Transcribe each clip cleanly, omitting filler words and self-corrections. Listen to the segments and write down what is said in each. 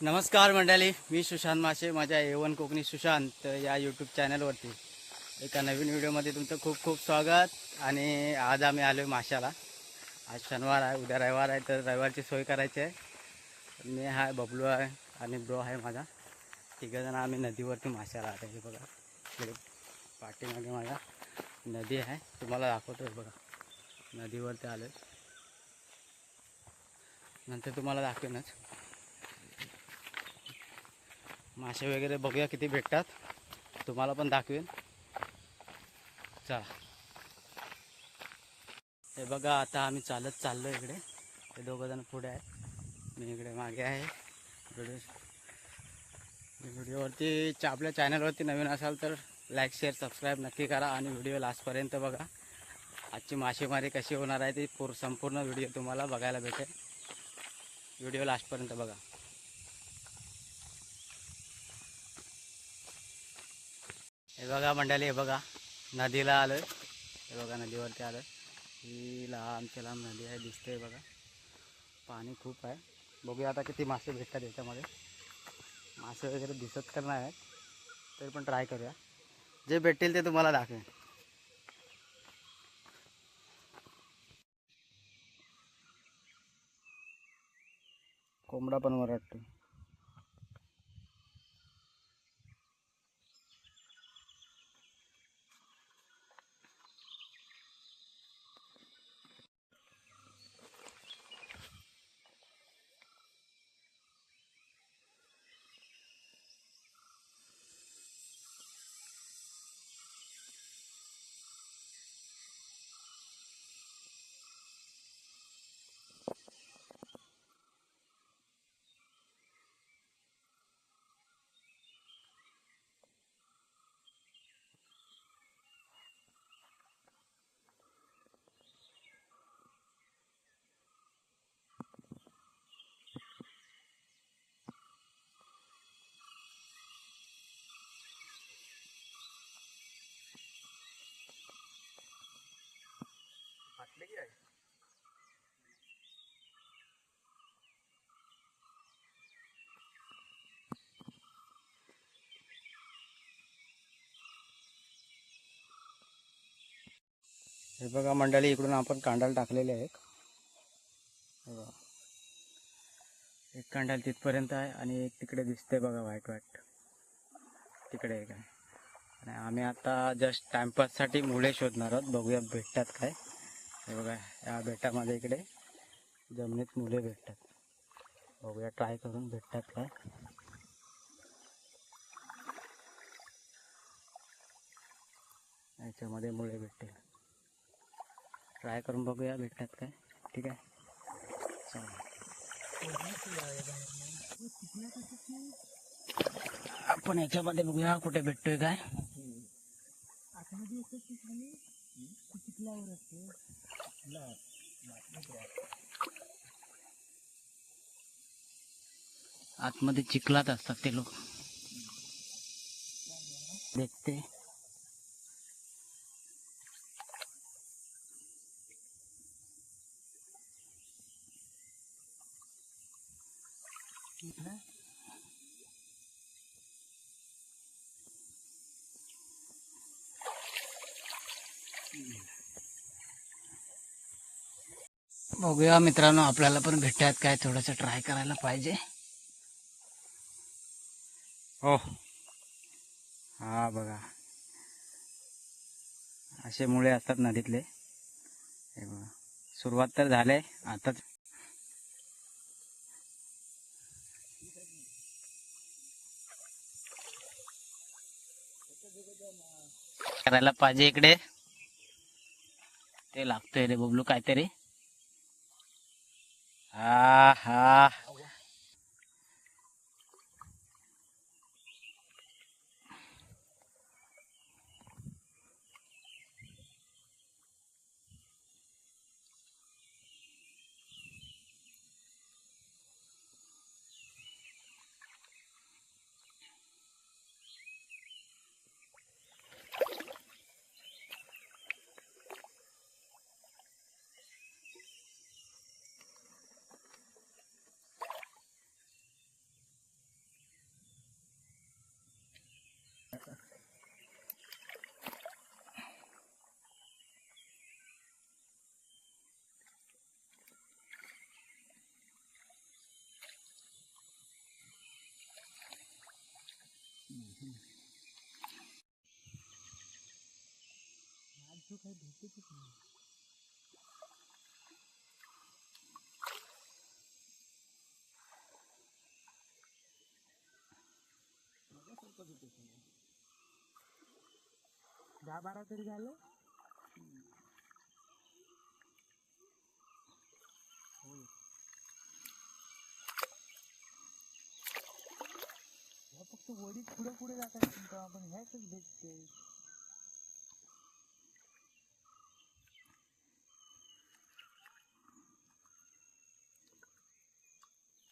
नमस्कार मंडळी, मी सुशांत माशे, माझ्या A1 कोकणी सुशांत या यूट्यूब चॅनलवरती एका नवीन व्हिडिओमध्ये तुमचं खूप खूप स्वागत. आणि आज आम्ही आलो आहे माशाला. आज शनिवार आहे, उद्या रविवार आहे, तर रविवारची सोय करायची आहे. मी आहे, बबलू आहे आणि ब्रो आहे माझा. तिघंजण आम्ही नदीवरती माशाला आलो. हे बघा, इकडे पाठीमागे माझा नदी आहे, तुम्हाला दाखवतो. बघा, नदीवरती आलो आहे, नंतर तुम्हाला दाखवेनच. मासे वगैरे बघूया किती भेटतात, तुम्हाला पण दाखवेन. चला, हे बघा, आता आम्ही चालत चाललो इकडे. हे दोघंजण पुढे आहेत, मी इकडे मागे आहे. व्हिडिओवरती आपल्या चॅनलवरती नवीन असाल तर लाईक शेअर सबस्क्राईब नक्की करा आणि व्हिडिओ लास्टपर्यंत बघा. आजची मासेमारी कशी होणार आहे ती संपूर्ण व्हिडिओ तुम्हाला बघायला भेटेल. व्हिडिओ लास्टपर्यंत बघा. हे बघा मंडळी, हे बघा, नदीला आलोय. हे बघा, नदीवरती आलोय. ही लांबच्या लांब नदी आहे, दिसते बघा. पाणी खूप आहे. बघूया आता किती मासे भेटतात याच्यामध्ये. मासे वगैरे दिसत तर नाही आहेत, तरी पण ट्राय करूया. जे भेटतील ते तुम्हाला दाखवेन. कोंबडा पण वरटतो. हे बघा मंडळी, इकडून आपण कांडाल टाकलेले आहे. एक कांडाल तिथपर्यंत आहे आणि एक तिकडे दिसते बघा, व्हाईट व्हाईट तिकडे एक आहे. आणि आम्ही आता जस्ट टाइमपाससाठी मुळे शोधणार आहोत, बघूया भेटतात काय. हे बघा, या बेटामध्ये इकडे जमिनीत मुले भेटतात. बघूया ट्राय करून भेटतात काय. याच्यामध्ये मुळे भेटते, ट्राय करून बघूया भेटतात काय. ठीक आहे, चला आपण याच्यामध्ये बघूया कुठे भेटतोय काय. आतमध्ये चिखलात असतात ते लोक. देखते बघूया मित्रांनो, आपल्याला पण भेटतात काय, थोडंसं ट्राय करायला पाहिजे. हो, हा बघा, असे मुळे असतात नदीतले. हे बघा, सुरुवात तर झाले आताच. करायला पाहिजे इकडे. ते लागतोय रे बबलू काहीतरी. हा हा, दहा बारा तरी झालं. फक्त वडी पुढे पुढे जातात आपण ह्याच भेटते.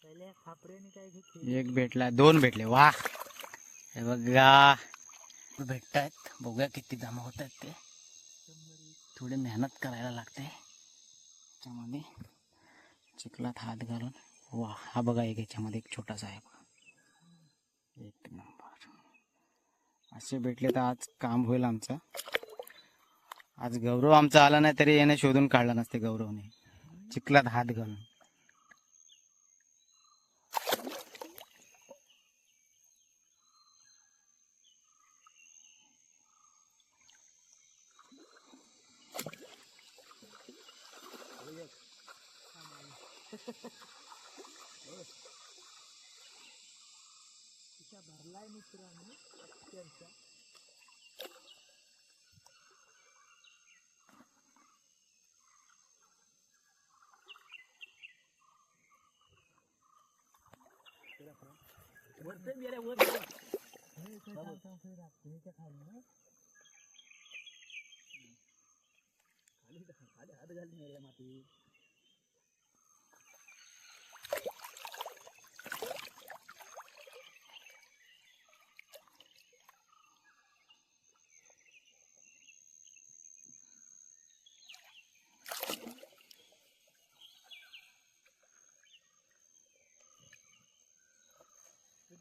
पहिले खापऱ्याने काय घेतले. एक भेटला, दोन भेटले. वाह, हे बघा भेटतायत. बघूया किती जमा होत आहेत ते. थोडी मेहनत करायला लागते त्याच्यामध्ये, चिखलात हात घालून. वा, हा बघा एक याच्यामध्ये एक छोटासा आहे बघा. एक नंबर. असे भेटले तर आज काम होईल आमचं. आज गौरव आमचा आला नाही तरी याने शोधून काढला नसते गौरवने, चिखलात हात घालून. भरलाय मित्रांनो त्यांचा.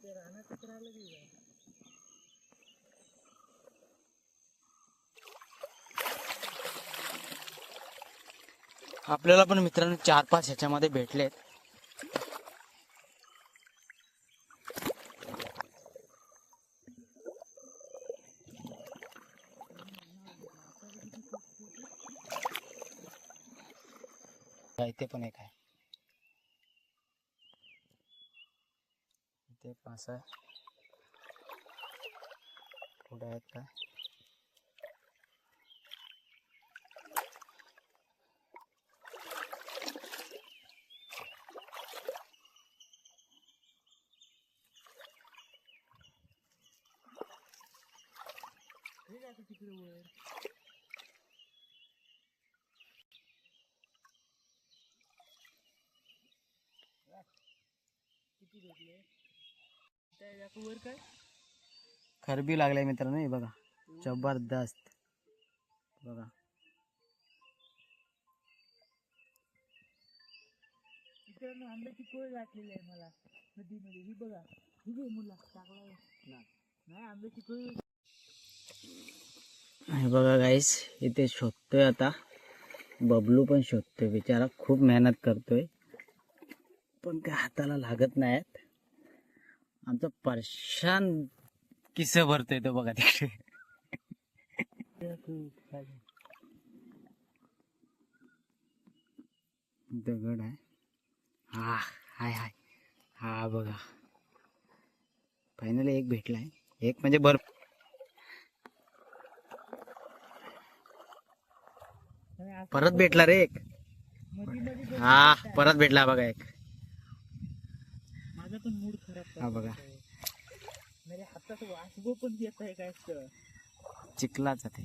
रानातच राहिलं की आपल्याला पण मित्रांनो 4-5 ह्याच्यामध्ये भेटलेत. इथे पण एक आहे, इथे 5 आहे. पुढे आहेत काय? तिकडे वर. किती भेटले वर काय? खरबी लागले मित्रांनो, हे बघा जबरदस्त. बघा मित्रांनो, आंब्याची कोय घातलेली आहे मला नदीमध्ये. ही बघा, ही बघ मुला टाकला नाही आंब्याची कोय. हे बघा गाईस, इथे शोधतोय आता. बबलू पण शोधतोय, बिचारा खूप मेहनत करतोय पण काय हाताला लागत नाहीत. आमचा परशान किस्से भरतोय तो बघा तिकडे. दगड आहे. हा हाय हाय, हा बघा फायनली एक भेटलाय. एक म्हणजे परत भेटला रे एक. हा परत भेटला बघा एक. माझा पण मूड खराब. हा बघा मेरे हातात वासगो पण येत आहे काय चिखलाच ते.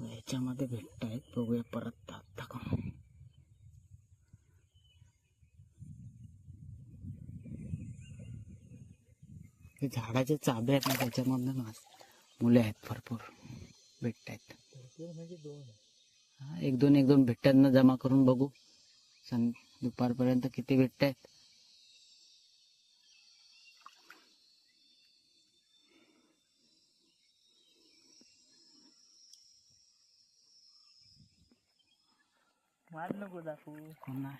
याच्यामध्ये भेटतायत, बघूया परत दाखवून. ते झाडाचे चाबे आहेत ना, त्याच्यामधून मुले आहेत भरपूर भेटतायत. म्हणजे दोन. हा, एक दोन भेटतात ना, जमा करून बघू दुपारपर्यंत किती भेटतायत. मार नको दाखवू. कोण नाही.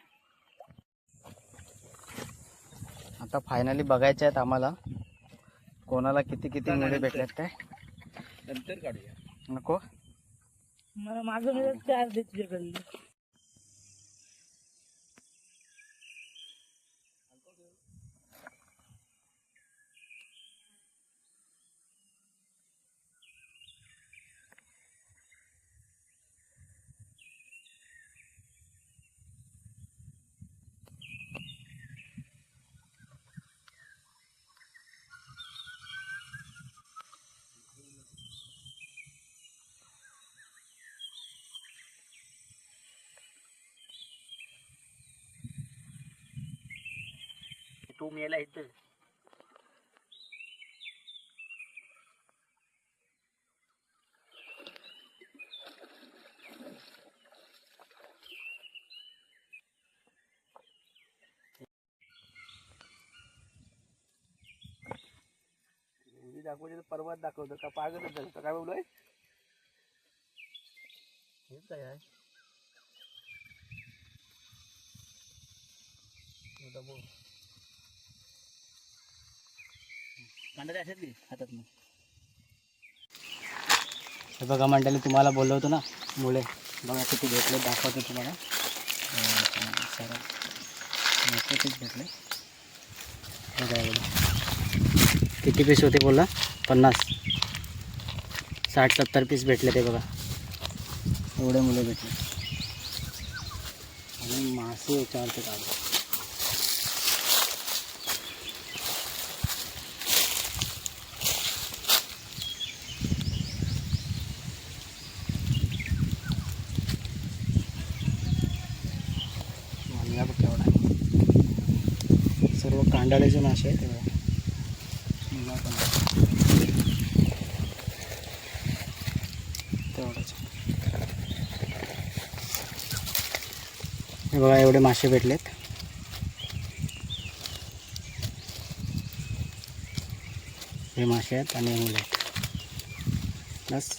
आता फायनली बघायचे आहेत आम्हाला कोणाला किती किती मुले भेटल्यात काय. नंतर काढूया. नको मला माझं म्हणजे 4 दे तुझ्याकडे. तू मेला इथं. दाखवते पर्वत दाखवतो का पागलच झालं काय बोललोय. हेच काय आहे कांदा असेल की हातात मग. हे बघा मंडळी तुम्हाला बोललो होतो ना मुले बघा किती भेटले दाखवतो तुम्हाला. सर कितीच भेटले बघा एवढे. किती पीस होते बोलला 50 60 70 पीस भेटले ते बघा एवढे मुले भेटले. आणि मासे याच्यावरती काढले. केवढा सर्व कांडाळेचे मासे आहेत तेव्हा तेवढंच. हे बघा एवढे मासे भेटलेत. हे मासे आहेत आणि हे मुले आहेत बस.